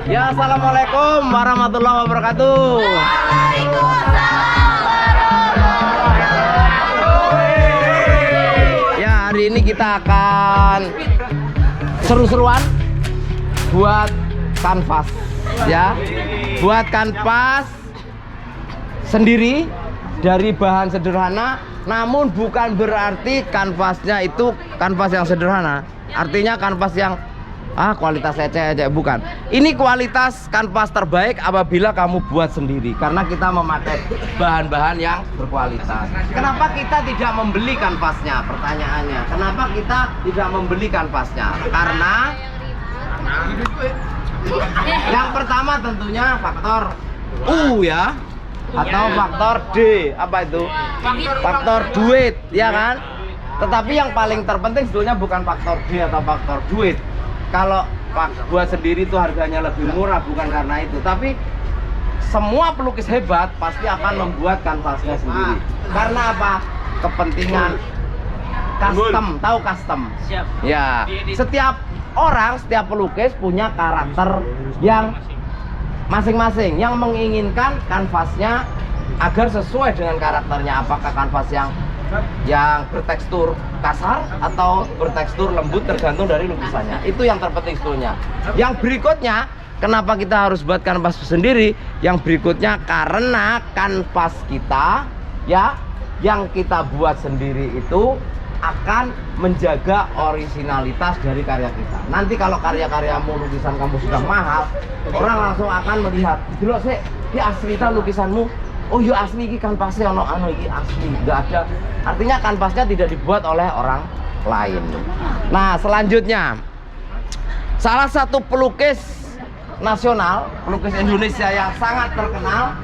Ya, assalamualaikum warahmatullahi wabarakatuh. Ya, hari ini kita akan seru-seruan buat kanvas, ya. Buat kanvas sendiri dari bahan sederhana, namun bukan berarti kanvasnya itu kanvas yang sederhana. Artinya kanvas yang kualitas ecek-ecek, bukan. Ini kualitas kanvas terbaik apabila kamu buat sendiri, karena kita memakai bahan-bahan yang berkualitas. Kenapa kita tidak membeli kanvasnya? Pertanyaannya, kenapa kita tidak membeli kanvasnya? Karena yang pertama tentunya faktor U, ya, atau faktor D. Apa itu? Faktor duit, ya kan? Tetapi yang paling terpenting sebetulnya bukan faktor D atau faktor duit. Kalau buat sendiri itu harganya lebih murah, bukan karena itu. Tapi semua pelukis hebat pasti akan membuat kanvasnya sendiri. Karena apa? Kepentingan custom. Tahu custom? Ya, setiap orang, setiap pelukis punya karakter yang masing-masing, yang menginginkan kanvasnya agar sesuai dengan karakternya. Apakah kanvas yang bertekstur kasar atau bertekstur lembut, tergantung dari lukisannya. Itu yang terpenting sebetulnya. Yang berikutnya, kenapa kita harus buat kanvas sendiri? Yang berikutnya karena kanvas kita, ya, yang kita buat sendiri itu akan menjaga originalitas dari karya kita. Nanti kalau karya-karyamu, lukisan kamu sudah mahal, orang langsung akan melihat, dulu sih, ini asli ta lukisanmu. Oh iya asli, ini kanvasnya ini asli, nggak ada. Artinya kanvasnya tidak dibuat oleh orang lain. Nah, selanjutnya, salah satu pelukis nasional, pelukis Indonesia yang sangat terkenal,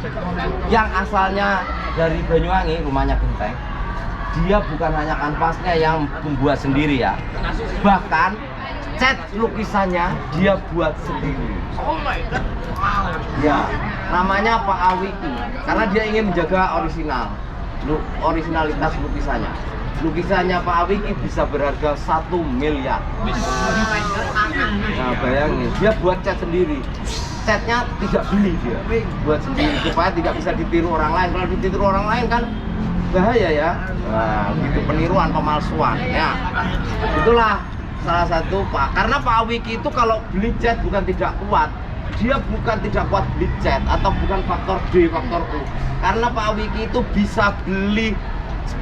yang asalnya dari Banyuwangi, rumahnya Genteng. Dia bukan hanya kanvasnya yang membuat sendiri, ya, bahkan cat lukisannya dia buat sendiri. Ya, namanya Pak Awiki, karena dia ingin menjaga originalitas lukisannya. Lukisannya Pak Awiki bisa berharga 1 miliar. Nah, bayangin, dia buat cat sendiri. Catnya tidak beli, dia buat sendiri supaya tidak bisa ditiru orang lain. Kalau ditiru orang lain kan bahaya, ya. Nah, gitu, peniruan, pemalsuan, ya. Itulah salah satu karena Pak Awiki itu kalau beli cat bukan tidak kuat. Dia bukan tidak kuat beli cat, atau bukan faktor D, faktor U. Karena Pak Awiki itu bisa beli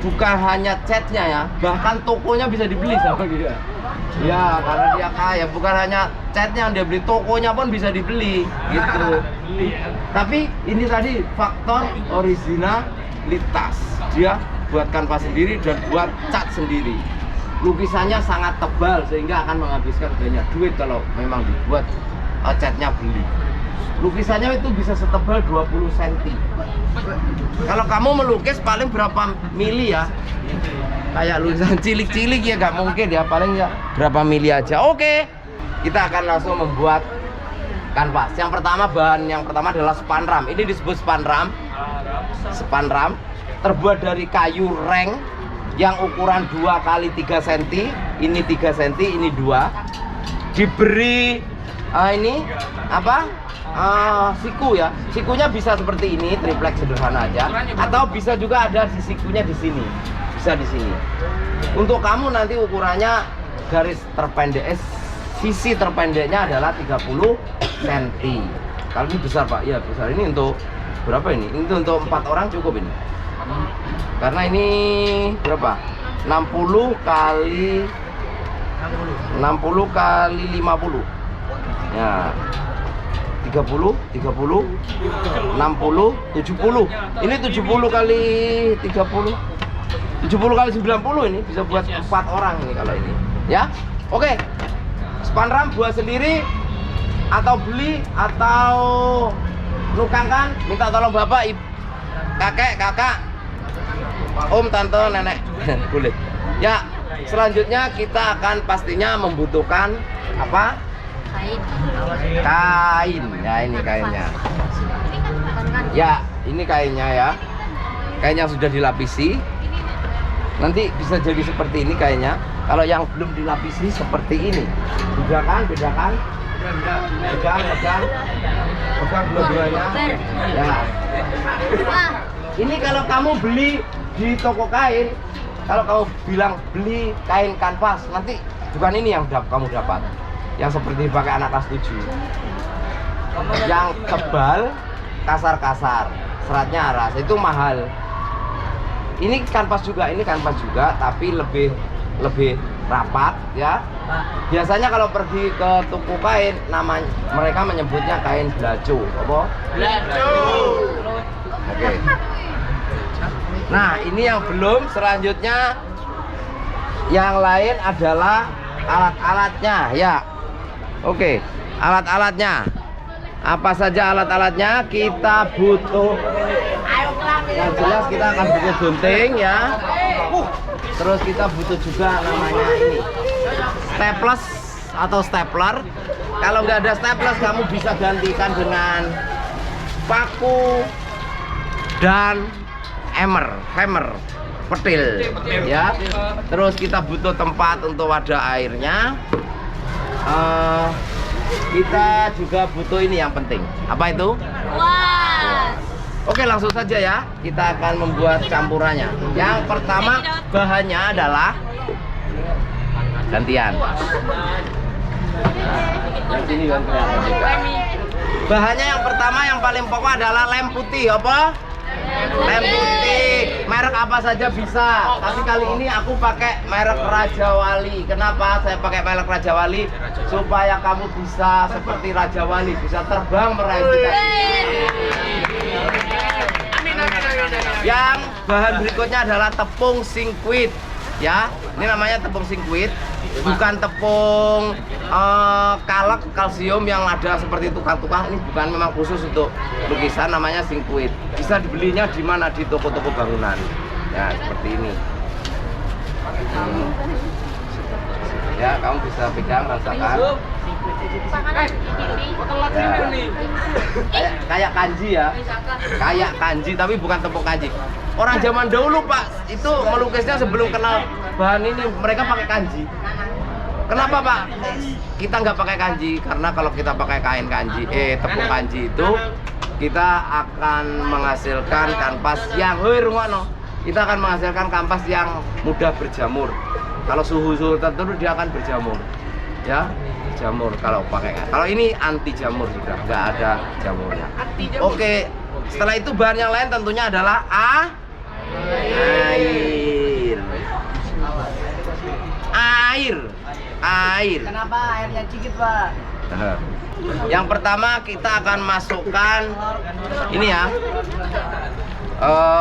bukan hanya catnya, ya, bahkan tokonya bisa dibeli sama dia. Ya, karena dia kaya, bukan hanya catnya yang dia beli, tokonya pun bisa dibeli, gitu. Tapi ini tadi faktor originalitas. Dia buat kanvas sendiri dan buat cat sendiri. Lukisannya sangat tebal sehingga akan menghabiskan banyak duit kalau memang dibuat catnya beli. Lukisannya itu bisa setebal 20 cm. Kalau kamu melukis paling berapa mili, ya? Kayak lukisan cilik-cilik, ya nggak mungkin, ya, paling ya berapa mili aja. Oke, kita akan langsung membuat kanvas. Yang pertama, bahan yang pertama adalah spanram. Ini disebut spanram. Spanram terbuat dari kayu reng yang ukuran 2 x 3 cm. Ini 3 cm, ini 2. Diberi ini apa? Siku, ya. Sikunya bisa seperti ini, triplek sederhana aja, atau bisa juga ada di sikunya di sini. Bisa di sini. Untuk kamu nanti ukurannya garis terpendek, sisi terpendeknya adalah 30 cm. Kalau ini besar, Pak. Ya, besar. Ini untuk berapa ini? Ini untuk 4 orang cukup ini. Karena ini berapa? 60 kali 50. Ya. 30, 60, 70. Ini 70 kali 30. 70 kali 90 ini bisa buat 4 orang ini kalau ini. Ya. Oke. Spanram buat sendiri atau beli atau nukangkan, minta tolong bapak, ibu, kakak, om, tante, nenek. Boleh. Ya, selanjutnya kita akan pastinya membutuhkan apa? Kain. Ya, ini kainnya. Ya, ini kainnya, ya. Kainnya sudah dilapisi. Nanti bisa jadi seperti ini kainnya. Kalau yang belum dilapisi seperti ini. Bedakan. pegang dua-duanya. Ya. Ini kalau kamu beli di toko kain, kalau kamu bilang beli kain kanvas, nanti bukan ini yang kamu dapat, yang seperti pakai anak kelas 7, yang tebal, kasar-kasar, seratnya aras, itu mahal. Ini kanvas juga, tapi lebih rapat ya. Biasanya kalau pergi ke toko kain, namanya mereka menyebutnya kain belaco. Apa? Belaco. Oke. Nah, ini yang belum. Selanjutnya yang lain adalah alat-alatnya ya. Oke, alat-alatnya. Apa saja alat-alatnya? Kita butuh, yang jelas kita akan butuh gunting ya. Terus kita butuh juga namanya ini staples atau stapler. Kalau nggak ada staples, kamu bisa gantikan dengan paku dan hammer, petil ya. Terus kita butuh tempat untuk wadah airnya. Kita juga butuh ini yang penting. Apa itu? Wah. Oke, langsung saja ya. Kita akan membuat campurannya. Yang pertama, bahannya adalah gantian. Yang sini kan kelihatan juga. Bahannya yang pertama, yang paling pokok adalah lem putih. Apa? Lem putih. Merek apa saja bisa. Tapi kali ini aku pakai merek Raja Wali. Kenapa saya pakai merek Raja Wali? Supaya kamu bisa seperti Raja Wali, bisa terbang meraih cita-cita. Yang bahan berikutnya adalah tepung singkwit ya. Ini namanya tepung singkwit, bukan tepung kalek kalsium yang ada seperti tukang-tukang. Ini bukan, memang khusus untuk lukisan, namanya singkwit. Bisa dibelinya di mana? Di toko-toko bangunan ya, seperti ini. Ya, kamu bisa pegang, rasakan ya. Kayak kanji ya, kayak kanji, tapi bukan tepung kanji. Orang zaman dahulu Pak, itu melukisnya sebelum kenal bahan ini, mereka pakai kanji. Kenapa Pak kita nggak pakai kanji? Karena kalau kita pakai kain kanji, tepung kanji itu, kita akan menghasilkan kanvas yang kita akan menghasilkan kanvas yang mudah berjamur. Kalau suhu tertentu dia akan berjamur ya, jamur kalau pakai. Kalau ini anti jamur, sudah nggak ada jamurnya. Oke, setelah itu bahan yang lain tentunya adalah air. Kenapa airnya sedikit Pak? Yang pertama kita akan masukkan ini ya,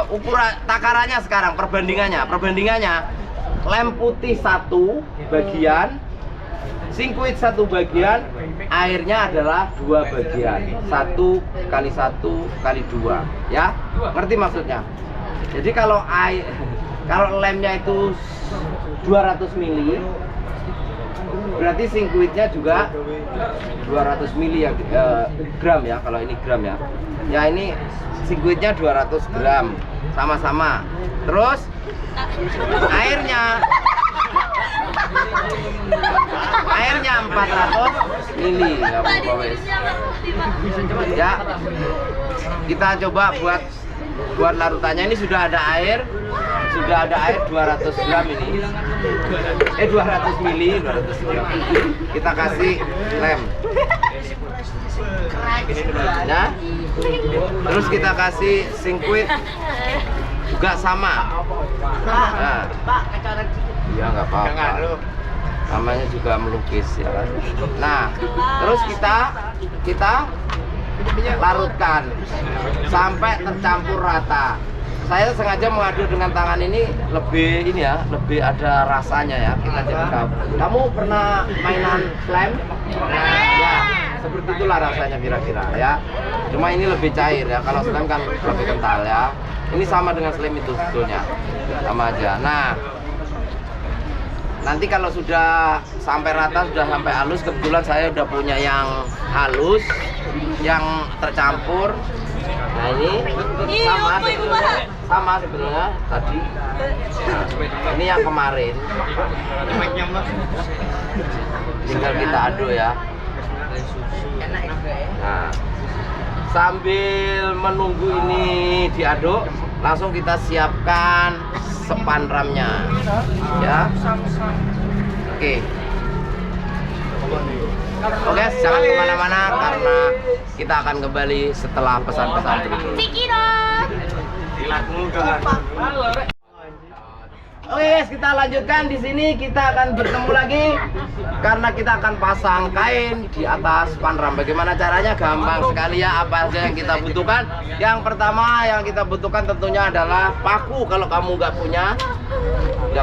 ukuran takarannya sekarang, perbandingannya lem putih 1 bagian, singkwit 1 bagian, airnya adalah 2 bagian, 1 kali 1 kali 2 ya. Ngerti maksudnya? Jadi kalau lemnya itu 200 ml, berarti singkwitnya juga 200 ml ya, gram ya. Kalau ini gram ya. Ya, ini singkwitnya 200 gram sama-sama. Terus airnya 400 ml ya. Kita coba buat larutannya. Ini sudah ada air 200 gram ini. 200 ml, 200 gram. Kita kasih lem ya. Terus kita kasih singkwit juga sama. Nah, iya nggak apa-apa. Namanya juga melukis ya kan. Nah, terus kita larutkan sampai tercampur rata. Saya sengaja mengaduk dengan tangan ini, lebih ada rasanya ya. Kita jadi tahu. Kamu pernah mainan slime? Ya, seperti itulah rasanya kira-kira ya. Cuma ini lebih cair ya. Kalau slime kan lebih kental ya. Ini sama dengan slime itu sebetulnya, sama aja. Nah, nanti kalau sudah sampai rata, sudah sampai halus, kebetulan saya udah punya yang halus, yang tercampur. Nah, ini sama sebenarnya tadi. Nah, ini yang kemarin. Tinggal kita aduk ya. Nah, sambil menunggu ini diaduk, langsung kita siapkan spanramnya, ya. Oke. Oke, jangan kemana-mana karena kita akan kembali setelah pesan-pesan berikut. Oke guys, kita lanjutkan di sini. Kita akan bertemu lagi karena kita akan pasang kain di atas spanram. Bagaimana caranya? Gampang sekali ya. Apa saja yang kita butuhkan? Yang pertama yang kita butuhkan tentunya adalah paku. Kalau kamu nggak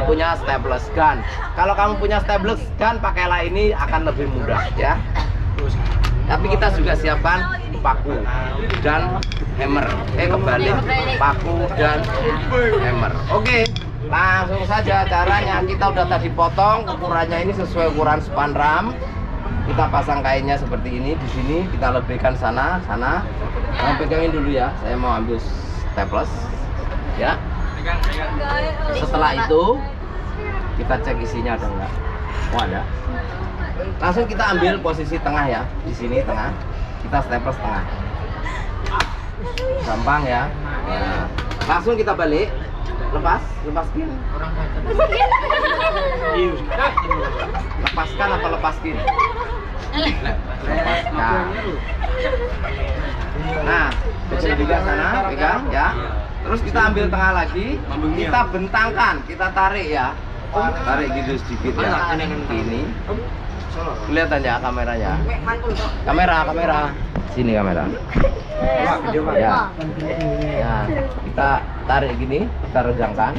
punya staples gun. Kalau kamu punya staples gun, pakailah ini akan lebih mudah ya. Tapi kita juga siapkan paku dan hammer. Kebalik, paku dan hammer. Oke. Langsung saja caranya. Kita udah tadi potong, ukurannya ini sesuai ukuran spanram. Kita pasang kainnya seperti ini. Di sini kita lebihkan sana. Kamu pegangin dulu ya. Saya mau ambil staples ya. Setelah itu kita cek isinya ada enggak. Oh ada. Langsung kita ambil posisi tengah ya. Di sini tengah. Kita staples tengah. Gampang ya. Nah, langsung kita balik. Lepaskin. Lepaskan apa lepaskin? Nah, juga sana pegang ya. Terus kita ambil tengah lagi, kita bentangkan, kita tarik ya. Tarik gitu sedikit ya. Ini. Kelihatan ya kameranya. Kamera. Sini kamera. Ya. Ya, kita tarik gini, kita regangkan.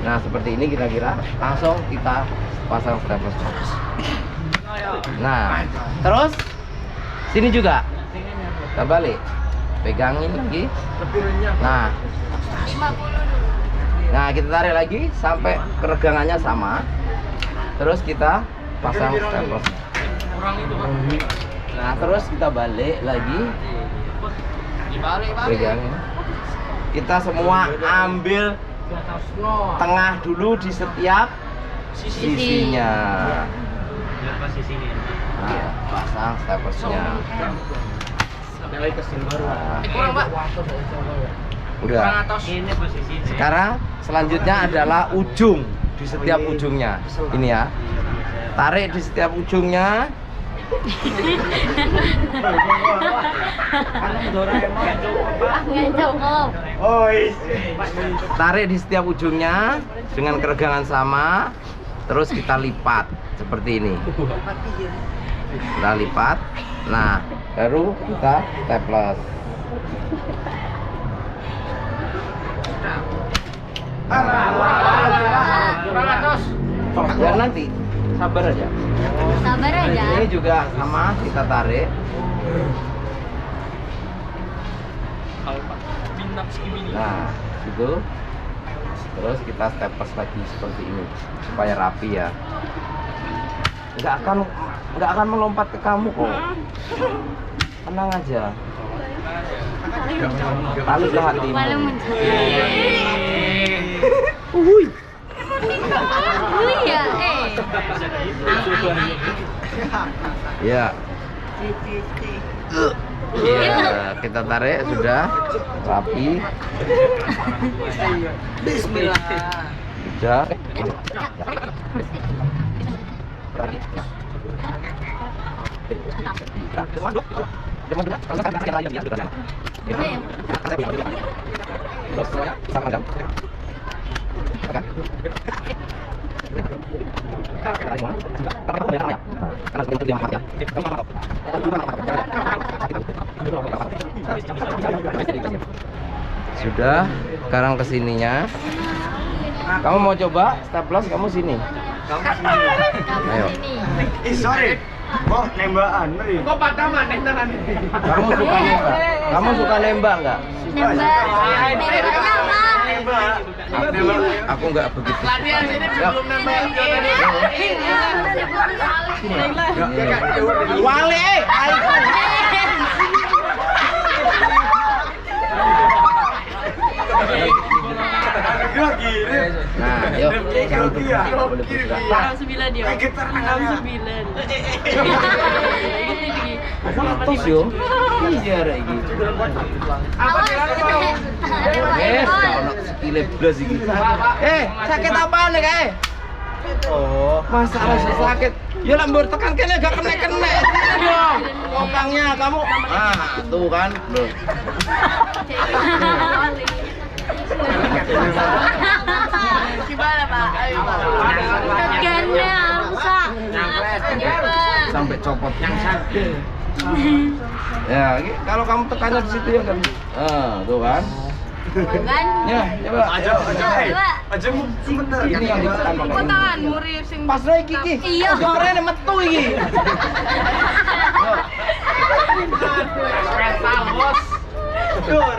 Nah, seperti ini kira-kira. Langsung kita pasang staples. Nah, terus sini juga. Kita balik. Pegangin lagi. Nah. Nah, kita tarik lagi sampai keregangannya sama. Terus kita pasang staples. Nah, terus kita balik lagi. Pegangin. Kita semua ambil tengah dulu di setiap sisinya. Nah, pasang staplesnya. Nah, udah. Sekarang selanjutnya adalah ujung di setiap ujungnya. Ini ya. Tarik di setiap ujungnya. Tarik di setiap ujungnya dengan keregangan sama. Terus kita lipat seperti ini. Kita lipat. Nah, baru kita staples. Ya nanti sabar aja. Ini juga sama, kita tarik. Nah, gitu. Terus kita staples lagi seperti ini supaya rapi ya. Nggak akan melompat ke kamu kok. Tenang aja. Tali ke hatimu. Uhuy. Ya. Ya, kita tarik sudah rapi. Bismillah. Sudah. Sudah, sekarang kesininya. Kamu mau coba staples, kamu sini. Ayo. Sorry. Kok nembakan? Kok padaman nentenan ini? Kamu suka nembak? Kamu suka nembak nggak? Aku nggak begitu. Latihan sini belum nembak. Wale, nah, yuk, jangan boleh bergerak. 9 dia. 9. Terus yo. Iya rek iki. Wes, ono sekile blas iki. Sakit apaan nih kae? Oh, masa rasa sakit? Ya lah mbur tekan kene gak kena-kena. Dong, kokangnya kamu. Ah, tuh kan. Loh. Gimana Pak? Ayo Pak. Kakiannya rusak. Sampai copot yang sakit. Ya, ini kalau kamu tekannya di situ ya kan. Tuh kan. Kan? Ya, coba. Aja. Aja sebentar. Ini yang ditekan pakai. Kok tangan muri sing Pas lagi iki. Iya. Keren metu iki. Spesial bos. Dur.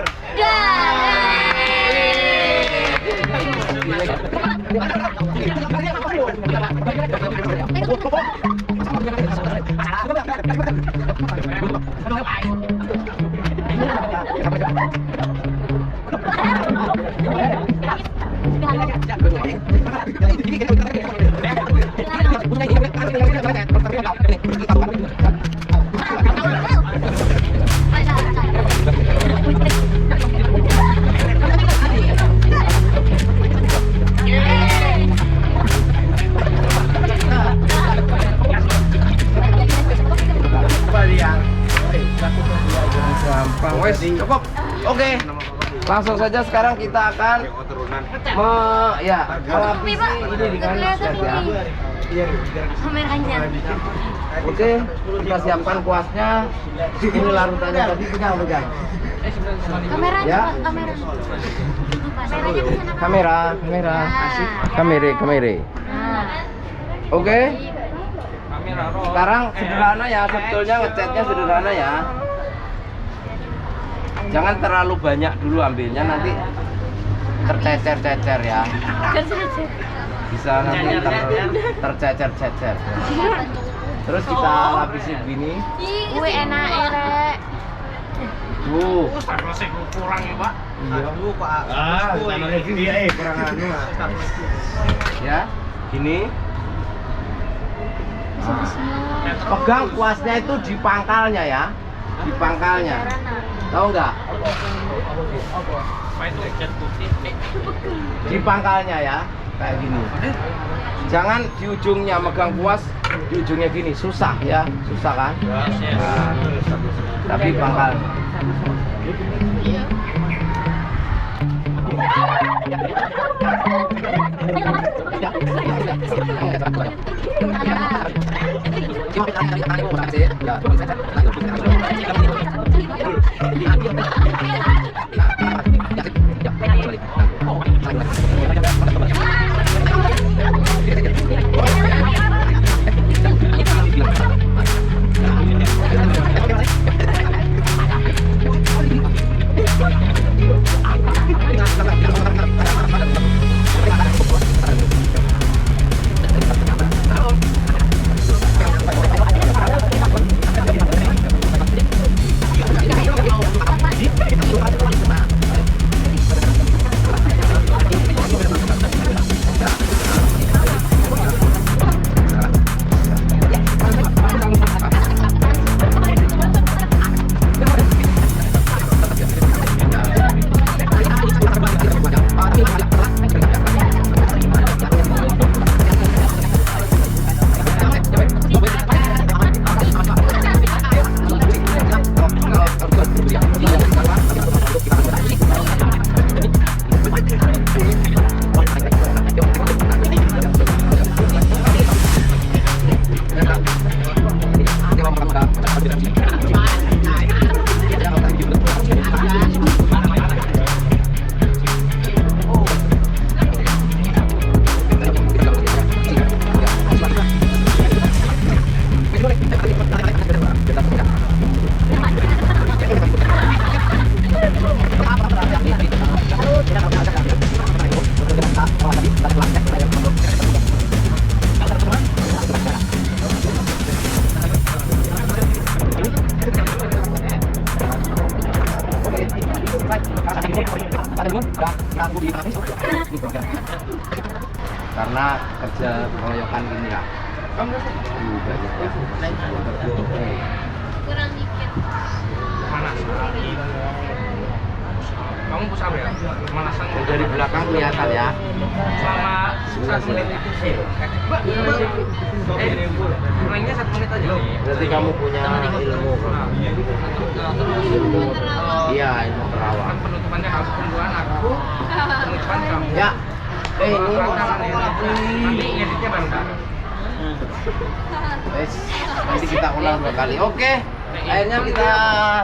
Gampang wes, cukup. Oke. Langsung saja sekarang kita akan melapisi ini dengan cat ya. kameranya. Oke, kita siapkan kuasnya. Ini larutannya tadi pegang. Kameranya Ya. Pak, kamera. Kameranya ke sana, Pak. Kamera. Kamera. Nah. Oke. Sekarang sederhana ya, sebetulnya ngecatnya sederhana ya. Jangan terlalu banyak dulu ambilnya, nanti tercecer-cecer ya. Bisa nanti tercecer-cecer. Terus kita lapisi begini. Wih enak erek. Masih kurang ya Pak. Iya. Pak. Dia kurang anu. Ya, gini. Pegang kuasnya itu di pangkalnya ya, di pangkalnya. Tahu nggak? Di pangkalnya ya, kayak gini. Jangan di ujungnya megang kuas, di ujungnya gini, susah ya, susah kan? Nah, tapi pangkal. Karena kerja pengeroyokan gini ya. Kurang Kamu push up ya? Pemanasan Dari belakang kelihatan ya. selama 1 menit itu sih. Mulainya 1 menit aja. Berarti kamu punya ilmu. Iya, ilmu perawat. Penutupannya harus pembuahan aku. Penutupan kamu. Ya. Ini nanti ngeditnya bareng-bareng. nanti kita ulang 2 kali. Oke. Akhirnya kita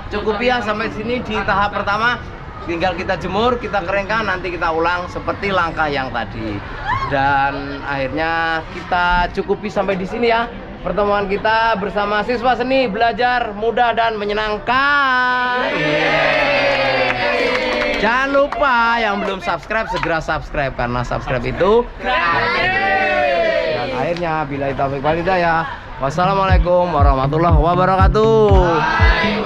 cukupi ya sampai sini di tahap pertama. Tinggal kita jemur, kita keringkan, nanti kita ulang seperti langkah yang tadi. Dan akhirnya kita cukupi sampai di sini ya. Pertemuan kita bersama siswa seni belajar mudah dan menyenangkan. Jangan lupa yang belum subscribe segera subscribe karena subscribe itu gratis. Dan akhirnya billahi taufiq wal hidayah. Wassalamualaikum warahmatullahi wabarakatuh.